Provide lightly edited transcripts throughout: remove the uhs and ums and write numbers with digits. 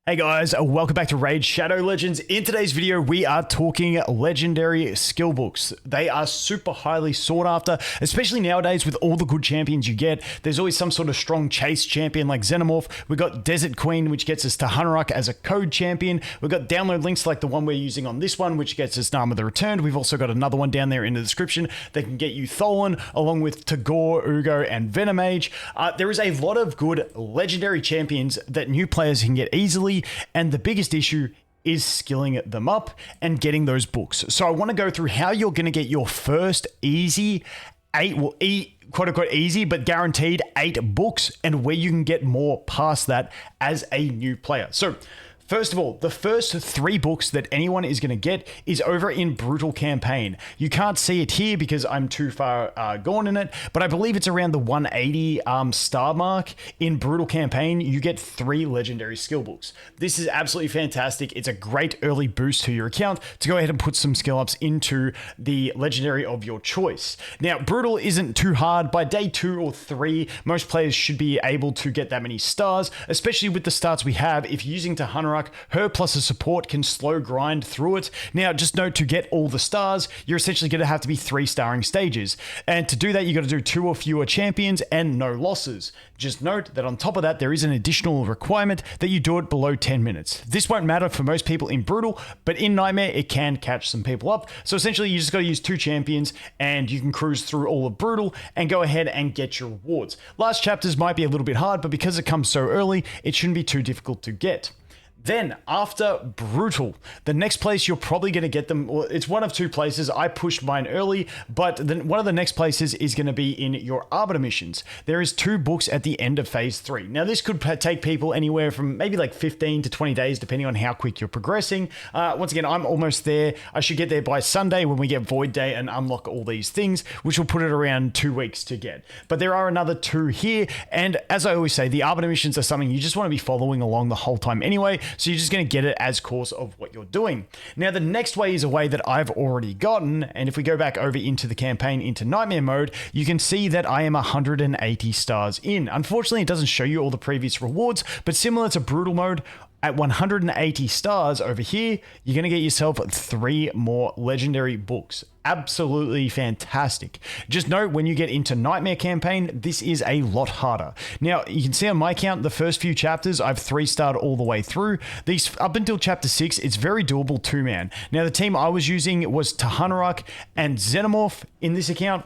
Hey guys, welcome back to Raid Shadow Legends. In today's video, we are talking legendary skill books. They are super highly sought after, especially nowadays with all the good champions you get. There's always some sort of strong chase champion like Xenomorph. We've got DESERTQUEEN, which gets us to Hunaruk as a code champion. We've got download links like the one we're using on this one, which gets us Narma the Returned. We've also got another one down there in the description that can get you Tholin, along with Tagoar, Uugo, and Venomage. There is a lot of good legendary champions that new players can get easily, and the biggest issue is skilling them up and getting those books. So I want to go through how you're going to get your first easy quote unquote easy but guaranteed 8 books, and where you can get more past that as a new player. So first of all, the first 3 books that anyone is going to get is over in Brutal Campaign. You can't see it here because I'm too far gone in it, but I believe it's around the 180 star mark. In Brutal Campaign, you get 3 legendary skill books. This is absolutely fantastic. It's a great early boost to your account to go ahead and put some skill ups into the legendary of your choice. Now, Brutal isn't too hard. By day 2 or 3, most players should be able to get that many stars, especially with the starts we have. If you're using to Hunaruk, her plus a support can slow grind through it. Now, just note, to get all the stars, you're essentially going to have to be 3-starring stages. And to do that, you got to do 2 or fewer champions and no losses. Just note that on top of that, there is an additional requirement that you do it below 10 minutes. This won't matter for most people in Brutal, but in Nightmare, it can catch some people up. So essentially, you just got to use 2 champions and you can cruise through all of Brutal and go ahead and get your rewards. Last chapters might be a little bit hard, but because it comes so early, it shouldn't be too difficult to get. Then, after Brutal, the next place you're probably going to get them, well, it's one of 2 places. I pushed mine early, but then one of the next places is going to be in your Arbiter missions. There is 2 books at the end of Phase 3. Now, this could take people anywhere from maybe like 15 to 20 days, depending on how quick you're progressing. Once again, I'm almost there. I should get there by Sunday when we get Void Day and unlock all these things, which will put it around 2 weeks to get. But there are another 2 here, and as I always say, the Arbiter missions are something you just want to be following along the whole time anyway. So you're just going to get it as course of what you're doing. Now, the next way is a way that I've already gotten. And if we go back over into the campaign, into Nightmare mode, you can see that I am 180 stars in. Unfortunately, it doesn't show you all the previous rewards, but similar to Brutal mode, at 180 stars over here, you're going to get yourself 3 more legendary books. Absolutely fantastic. Just note, when you get into Nightmare campaign, this is a lot harder. Now, you can see on my count, the first few chapters, I've 3-starred all the way through. These up until chapter 6, it's very doable 2-man. Now, the team I was using was Hunaruk and Xenomorph in this account.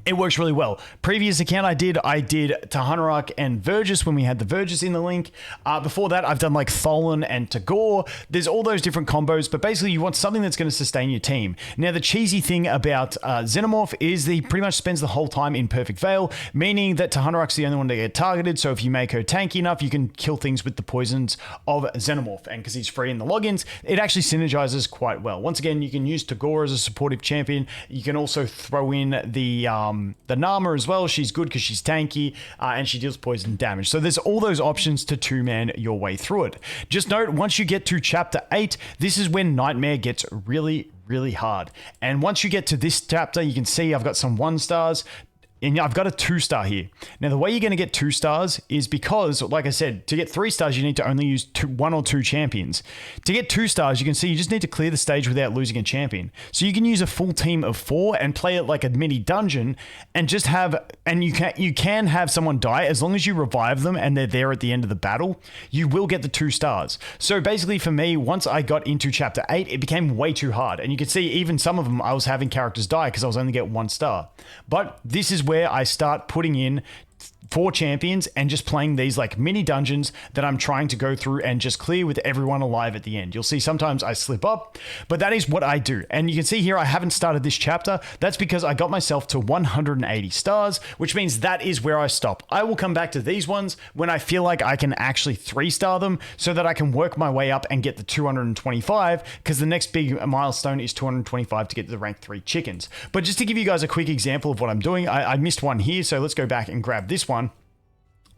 It works really well. Previous account I did Hunaruk and Vergis when we had the Vergis in the link. Before that, I've done like Tholin and Tagoar. There's all those different combos, but basically you want something that's going to sustain your team. Now, the cheesy thing about Xenomorph is that he pretty much spends the whole time in Perfect Veil, meaning that Hunaruk's the only one to get targeted, so if you make her tanky enough, you can kill things with the poisons of Xenomorph, and because he's free in the logins, it actually synergizes quite well. Once again, you can use Tagoar as a supportive champion. You can also throw in the Narma as well. She's good because she's tanky and she deals poison damage. So there's all those options to 2-man your way through it. Just note, once you get to chapter 8, this is when Nightmare gets really hard. And once you get to this chapter, you can see I've got some 1-stars. And I've got a 2-star here. Now, the way you're going to get 2 stars is because, like I said, to get 3 stars, you need to only use 1 or 2 champions. To get 2 stars, you can see you just need to clear the stage without losing a champion. So you can use a full team of 4 and play it like a mini dungeon and just have, and you can have someone die as long as you revive them and they're there at the end of the battle, you will get the 2 stars. So basically for me, once I got into chapter 8, it became way too hard. And you can see even some of them, I was having characters die because I was only getting 1 star. But this is where I start putting in 4 champions and just playing these like mini dungeons that I'm trying to go through and just clear with everyone alive at the end. You'll see sometimes I slip up, but that is what I do. And you can see here I haven't started this chapter. That's because I got myself to 180 stars, which means that is where I stop. I will come back to these ones when I feel like I can actually 3-star them so that I can work my way up and get the 225, because the next big milestone is 225 to get the rank 3 chickens. But just to give you guys a quick example of what I'm doing, I missed one here, so let's go back and grab this one.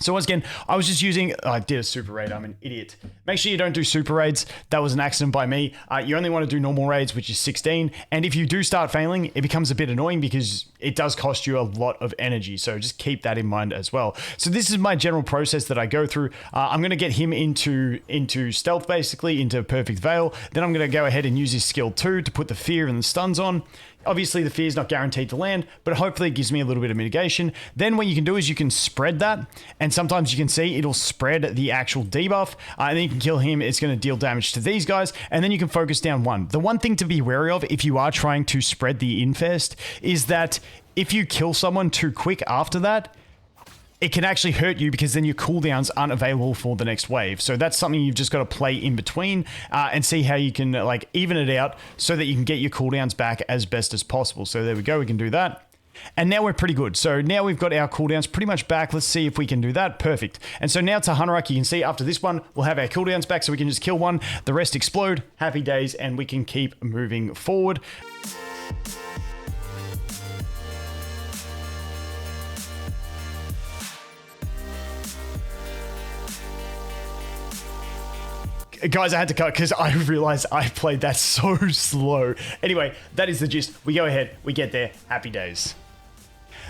So once again, I was just using, I did a super raid, I'm an idiot. Make sure you don't do super raids. That was an accident by me. You only want to do normal raids, which is 16. And if you do start failing, it becomes a bit annoying because it does cost you a lot of energy. So just keep that in mind as well. So this is my general process that I go through. I'm going to get him into stealth, basically, into perfect veil. Then I'm going to go ahead and use his skill 2 to put the fear and the stuns on. Obviously, the fear is not guaranteed to land, but hopefully it gives me a little bit of mitigation. Then what you can do is you can spread that, and sometimes you can see it'll spread the actual debuff, and then you can kill him. It's going to deal damage to these guys, and then you can focus down one. The one thing to be wary of if you are trying to spread the infest is that if you kill someone too quick after that, it can actually hurt you because then your cooldowns aren't available for the next wave. So that's something you've just got to play in between and see how you can like even it out so that you can get your cooldowns back as best as possible. So there we go, we can do that. And now we're pretty good. So now we've got our cooldowns pretty much back. Let's see if we can do that. Perfect. And so now to Hanurak, you can see after this one, we'll have our cooldowns back so we can just kill one, the rest explode, happy days, and we can keep moving forward. Guys, I had to cut because I realized I played that so slow. Anyway, that is the gist. We go ahead, we get there, happy days.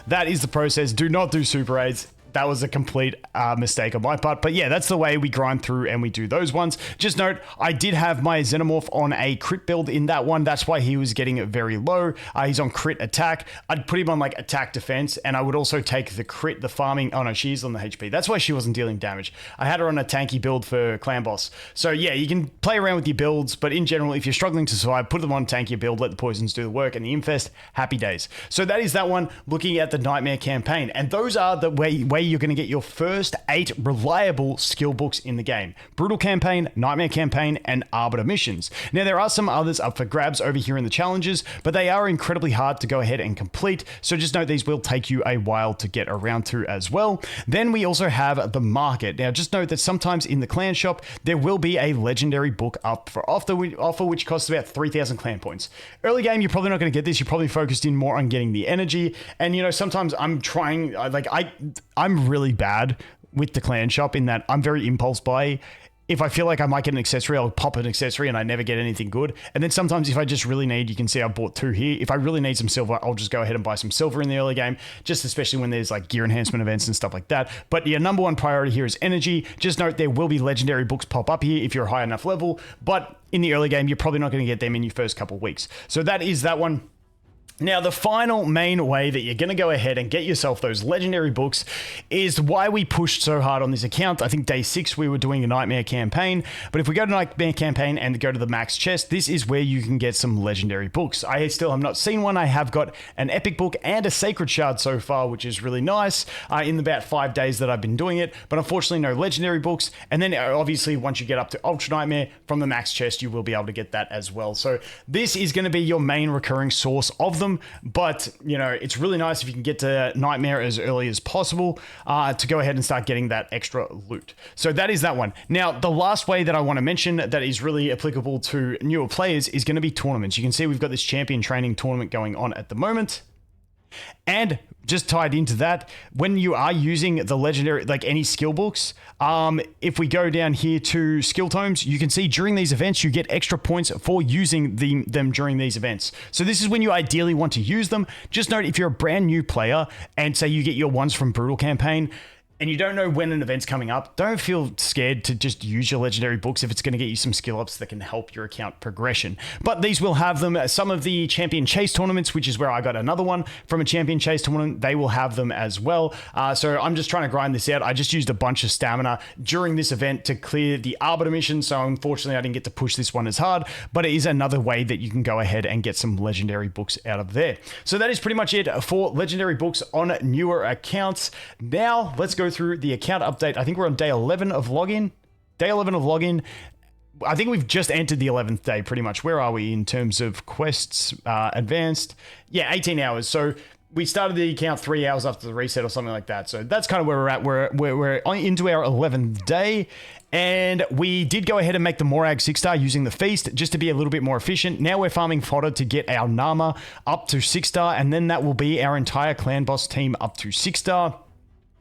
That is the process. Do not do super raids. That was a complete mistake on my part. But yeah, that's the way we grind through and we do those ones. Just note, I did have my Xenomorph on a crit build in that one. That's why he was getting it very low. He's on crit attack. I'd put him on like attack defense, and I would also take the crit, the farming. Oh no, she's on the HP. That's why she wasn't dealing damage. I had her on a tanky build for Clan Boss. So yeah, you can play around with your builds, but in general, if you're struggling to survive, put them on tankier build, let the poisons do the work, and the infest, happy days. So that is that one, looking at the Nightmare campaign. And those are the way you're going to get your first 8 reliable skill books in the game. Brutal Campaign, Nightmare Campaign, and Arbiter Missions. Now, there are some others up for grabs over here in the challenges, but they are incredibly hard to go ahead and complete, so just note these will take you a while to get around to as well. Then we also have the market. Now, just note that sometimes in the clan shop, there will be a legendary book up for offer, which costs about 3,000 clan points. Early game, you're probably not going to get this. You're probably focused in more on getting the energy, and you know, sometimes I'm trying, I'm really bad with the clan shop in that I'm very impulse buy. If I feel like I might get an accessory, I'll pop an accessory and I never get anything good. And then sometimes if I just really need, you can see I bought 2 here. If I really need some silver, I'll just go ahead and buy some silver in the early game, just especially when there's like gear enhancement events and stuff like that. But your number one priority here is energy. Just note there will be legendary books pop up here if you're a high enough level, but in the early game, you're probably not going to get them in your first couple of weeks. So that is that one. Now, the final main way that you're going to go ahead and get yourself those legendary books is why we pushed so hard on this account. I think day 6 we were doing a Nightmare campaign, but if we go to Nightmare campaign and go to the max chest, this is where you can get some legendary books. I still have not seen one. I have got an epic book and a sacred shard so far, which is really nice in about 5 days that I've been doing it, but unfortunately no legendary books. And then obviously once you get up to Ultra Nightmare from the max chest, you will be able to get that as well. So this is going to be your main recurring source of them. But, you know, it's really nice if you can get to Nightmare as early as possible to go ahead and start getting that extra loot. So that is that one. Now, the last way that I want to mention that is really applicable to newer players is going to be tournaments. You can see we've got this champion training tournament going on at the moment. And just tied into that, when you are using the legendary, like any skill books, if we go down here to skill tomes, you can see during these events, you get extra points for using them during these events. So this is when you ideally want to use them. Just note, if you're a brand new player and say you get your ones from Brutal Campaign, and you don't know when an event's coming up, don't feel scared to just use your legendary books if it's going to get you some skill ups that can help your account progression. But these will have them. Some of the champion chase tournaments, which is where I got another one from a champion chase tournament, they will have them as well. So I'm just trying to grind this out. I just used a bunch of stamina during this event to clear the Arbiter mission. So unfortunately, I didn't get to push this one as hard, but it is another way that you can go ahead and get some legendary books out of there. So that is pretty much it for legendary books on newer accounts. Now let's go through the account update. I think we're on day 11 of login. Day 11 of login. I think we've just entered the 11th day pretty much. Where are we in terms of quests advanced? Yeah, 18 hours. So we started the account 3 hours after the reset or something like that. So that's kind of where we're at. We're into our 11th day. And we did go ahead and make the Morag 6-star using the Feast just to be a little bit more efficient. Now we're farming fodder to get our Narma up to 6-star. And then that will be our entire clan boss team up to 6-star.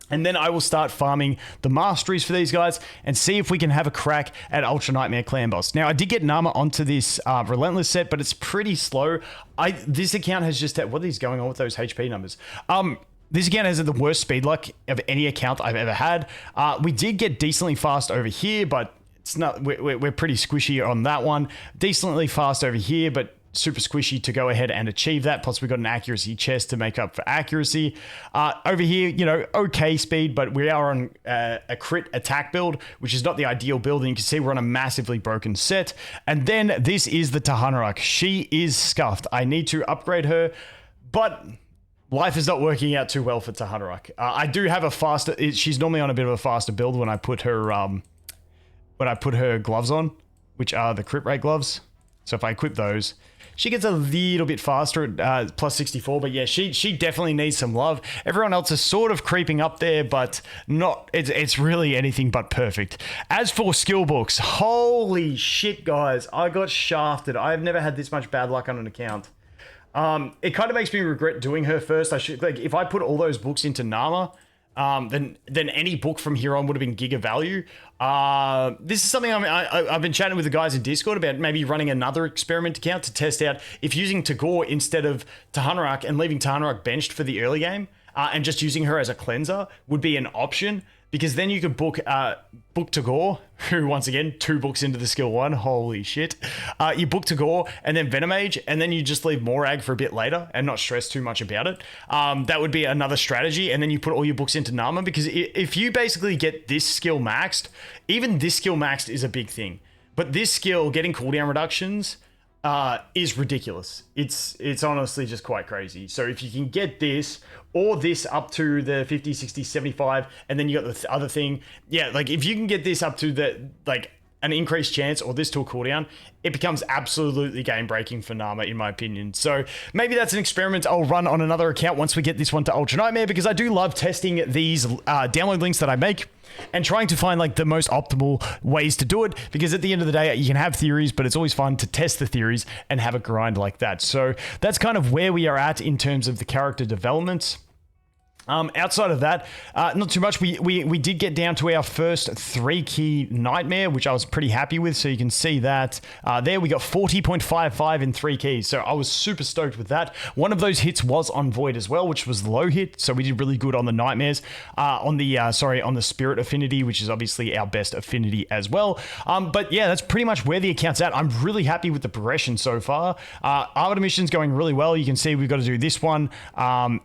And then I will start farming the masteries for these guys and see if we can have a crack at Ultra Nightmare Clan Boss. Now, I did get Narma onto this Relentless set, but it's pretty slow. This account has just had, what is going on with those HP numbers? This account has the worst speed luck of any account I've ever had. We did get decently fast over here, but it's not. We're pretty squishy on that one. Decently fast over here, but super squishy to go ahead and achieve that. Plus, we got an accuracy chest to make up for accuracy. Over here, you know, okay speed, but we are on a crit attack build, which is not the ideal build. And you can see we're on a massively broken set. And then this is the Tahanarok. She is scuffed. I need to upgrade her, but life is not working out too well for Tahanarok. I do have a faster. She's normally on a bit of a faster build when I put her gloves on, which are the crit rate gloves. So if I equip those, she gets a little bit faster at plus 64, but yeah, she definitely needs some love. Everyone else is sort of creeping up there, but not. It's really anything but perfect. As for skill books, holy shit, guys, I got shafted. I've never had this much bad luck on an account. It kind of makes me regret doing her first. I should, like, if I put all those books into Narma, then any book from here on would have been giga value. This is something I've been chatting with the guys in Discord about, maybe running another experiment account to test out if using Tagoar instead of Tahanarok and leaving Tahanarok benched for the early game, and just using her as a cleanser would be an option. Because then you could book Tagoar, who, once again, 2 books into the skill 1. Holy shit. You book Tagoar and then Venomage, and then you just leave Morag for a bit later and not stress too much about it. That would be another strategy. And then you put all your books into Narma, because if you basically get this skill maxed, even this skill maxed is a big thing. But this skill, getting cooldown reductions, is ridiculous. It's honestly just quite crazy. So if you can get this or this up to the 50, 60, 75, and then you got the other thing, yeah, like if you can get this up to the, like, an increased chance, or this to a cooldown, it becomes absolutely game breaking for Narma, in my opinion. So maybe that's an experiment I'll run on another account once we get this one to Ultra Nightmare, because I do love testing these download links that I make and trying to find, like, the most optimal ways to do it, because at the end of the day, you can have theories, but it's always fun to test the theories and have a grind like that. So that's kind of where we are at in terms of the character development. Outside of that, not too much. We did get down to our first 3-key nightmare, which I was pretty happy with. So you can see that there we got 40.55 in 3 keys. So I was super stoked with that. One of those hits was on Void as well, which was the low hit. So we did really good on the nightmares, on the spirit affinity, which is obviously our best affinity as well. But yeah, that's pretty much where the account's at. I'm really happy with the progression so far. Arbiter mission's going really well. You can see we've got to do this one,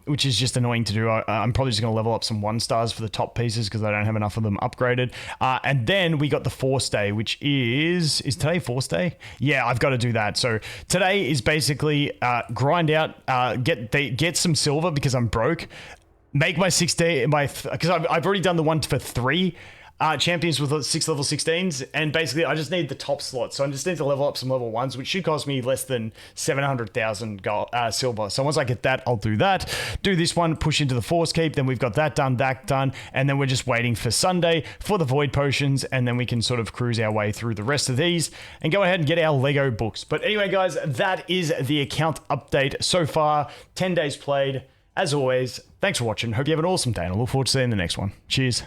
which is just annoying to do. I'm probably just going to level up some 1-stars for the top pieces because I don't have enough of them upgraded. And then we got the Force Day, which is today Force Day? Yeah, I've got to do that. So today is basically grind out, get some silver because I'm broke. Make my 6 day, because I've already done the one for 3 champions with 6 level 16s, and basically I just need the top slot. So I just need to level up some level 1s, which should cost me less than 700,000 silver. So once I get that, I'll do that. Do this one, push into the Force Keep, then we've got that done, and then we're just waiting for Sunday for the Void Potions, and then we can sort of cruise our way through the rest of these and go ahead and get our Lego books. But anyway, guys, that is the account update so far. 10 days played. As always, thanks for watching. Hope you have an awesome day, and I look forward to seeing you in the next one. Cheers.